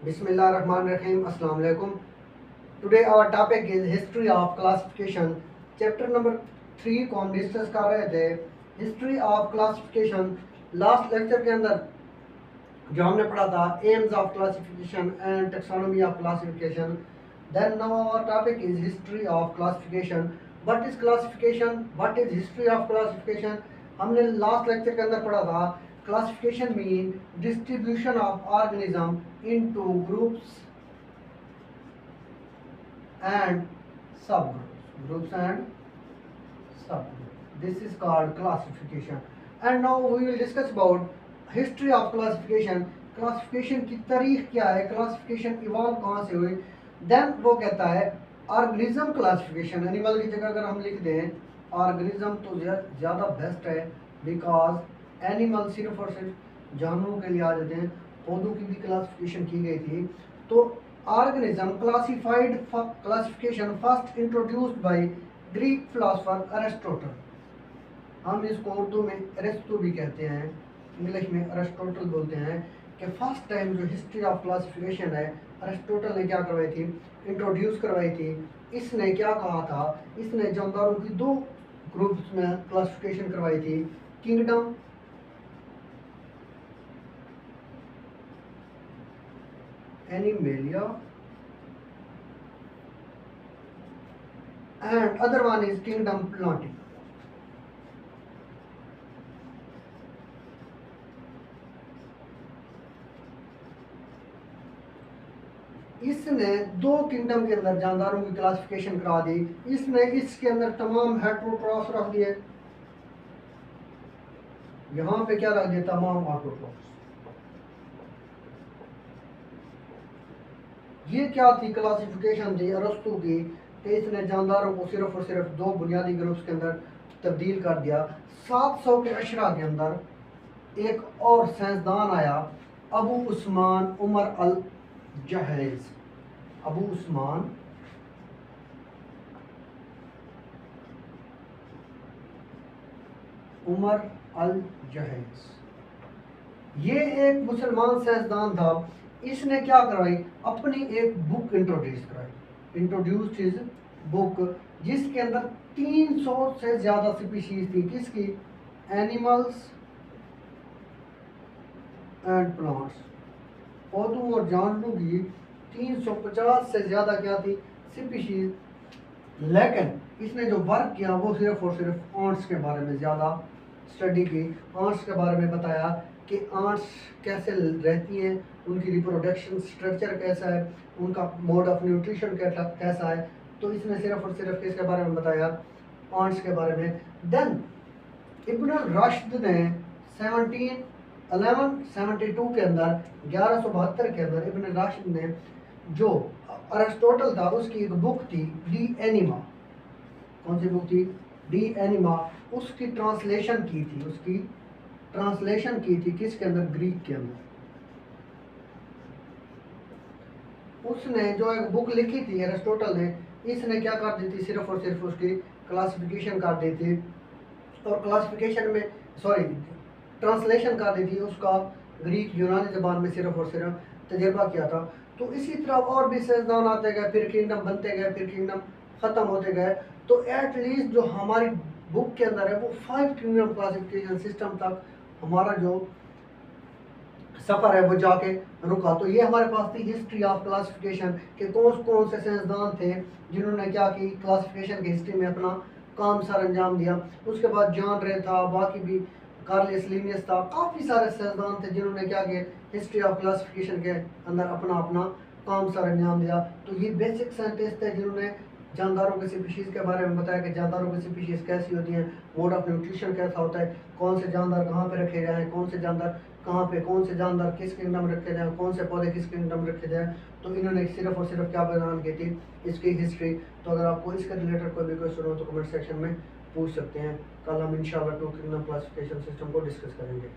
Bismillahirrahmanirrahim. Assalamu alaikum. Today our topic is history of classification. Chapter number 3 को हम discuss कर रहे थे history of classification. Last lecture के अंदर जो हमने पढ़ा था aims of classification and taxonomy of classification. Then now our topic is history of classification. What is classification, what is history of classification. हमने लास्ट लेक्चर के अंदर पढ़ा था classification mean distribution of organism into groups and subgroups and subgroups. This is called classification. And now we will discuss about history of classification. Classification की तारीख क्या है, classification evolve कहाँ से हुई। देन वो कहता है ऑर्गेनिज्म क्लासिफिकेशन। एनिमल की जगह अगर हम लिख दें ऑर्गेनिज्म तो ज़्यादा बेस्ट है, बिकॉज एनिमल सिर्फ और सिर्फ जानवरों के लिए आ जाते हैं। पौधों की भी क्लासिफिकेशन की गई थी। तो organism classification first introduced by Greek philosopher Aristotle। हम इसको उर्दू में अरिस्टो भी कहते हैं, इंग्लिश में अरिस्टोटल बोलते हैं। कि फर्स्ट टाइम जो हिस्ट्री ऑफ क्लासिफिकेशन है अरिस्टोटल ने क्या करवाई थी, इंट्रोड्यूस करवाई थी। इसने क्या कहा था, इसने जानदारों की दो ग्रुप्स में क्लासिफिकेशन करवाई थी, kingdom Animalia and other one is kingdom Plantae। इसने दो किंगडम के अंदर जानदारों की क्लासिफिकेशन करा दी। इसने इसके अंदर तमाम हेट्रोट्रॉफ्स रख दिए, यहाँ पे क्या रख दिया, तमाम ऑटोट्रॉफ्स। ये क्या थी, क्लासिफिकेशन थी अरस्तु की कि इसने जानदारों को सिर्फ और सिर्फ दो बुनियादी ग्रुप्स के अंदर तब्दील कर दिया। 700 के अशरा के अंदर एक और साइंसदान आया, अबू उस्मान उमर अल जहेज। अबू उस्मान उमर अल जहेज, ये एक मुसलमान साइंसदान था। इसने क्या करवाई, अपनी एक बुक इंट्रोड्यूस हिज बुक, जिसके अंदर 300 से ज़्यादा स्पीशीज थी। किसकी, एनिमल्स एंड प्लांट्स, पौधों और जानवरों की 350 से ज़्यादा क्या थी, स्पीशीज। लेकिन इसने जो वर्क किया वो सिर्फ और सिर्फ आंट्स के बारे में ज़्यादा स्टडी की। आंट्स के बारे में बताया कि आंट्स कैसे रहती हैं, उनकी रिप्रोडक्शन स्ट्रक्चर कैसा है, उनका मोड ऑफ न्यूट्रिशन कैसा है। तो इसने सिर्फ और सिर्फ किसके बारे में बताया, आंट्स के बारे में। देन इब्न रश्द ने 1172 के अंदर 1172 के अंदर इब्न रश्द ने, जो अरिस्टोटल था उसकी एक बुक थी डी एनिमा। कौन सी बुक थी, डी एनिमा। उसकी ट्रांसलेशन की थी किसके अंदर, ग्रीक के अंदर। उसने जो एक बुक लिखी थी अरिस्टोटल ने, इसने क्या कर दी थी, सिर्फ और सिर्फ उसकी क्लासिफिकेशन कर दी थी और क्लासिफिकेशन में ट्रांसलेशन कर दी थी उसका ग्रीक यूनानी ज़बान में, सिर्फ और सिर्फ तजर्बा किया था। तो इसी तरह और भी साइंसदान आते गए, फिर किंगडम बनते गए, फिर किंगडम ख़त्म होते गए। तो एटलीस्ट जो हमारी बुक के अंदर है वो 5 किंगडम क्लासिफिकेशन सिस्टम तक हमारा जो सफ़र है वो जाके रुका। तो ये हमारे पास थी हिस्ट्री ऑफ क्लासिफिकेशन कि कौन से साइंसदान थे जिन्होंने क्या की, क्लासिफिकेशन की हिस्ट्री में अपना काम सर अंजाम दिया। उसके बाद जॉन रे था, बाकी भी कार्लियस लिनियस था, काफ़ी सारे साइंसदान थे जिन्होंने क्या किया, हिस्ट्री ऑफ क्लासिफिकेशन के अंदर अपना अपना काम सर अंजाम दिया। तो ये बेसिक साइंटिस्ट थे जिन्होंने जानदारों के स्पीशीज़ के बारे में बताया कि जानदारों की स्पीशीज़ कैसी होती हैं, मोड ऑफ न्यूट्रिशन कैसा होता है, कौन से जानदार कहाँ पे रखे जाएँ, कौन से जानदार कहाँ पे, कौन से जानदार किस किंगडम में रखे जाएँ, कौन से पौधे किस किंगडम में रखे जाएँ। तो इन्होंने सिर्फ और सिर्फ क्या बयान की थी, इसकी हिस्ट्री। तो अगर आपको इसके रिलेटेड कोई भी क्वेश्चन हो तो कमेंट सेक्शन में पूछ सकते हैं। कल हम इंशाल्लाह 2 किंगडम क्लासिफिकेशन सिस्टम को डिस्कस करेंगे।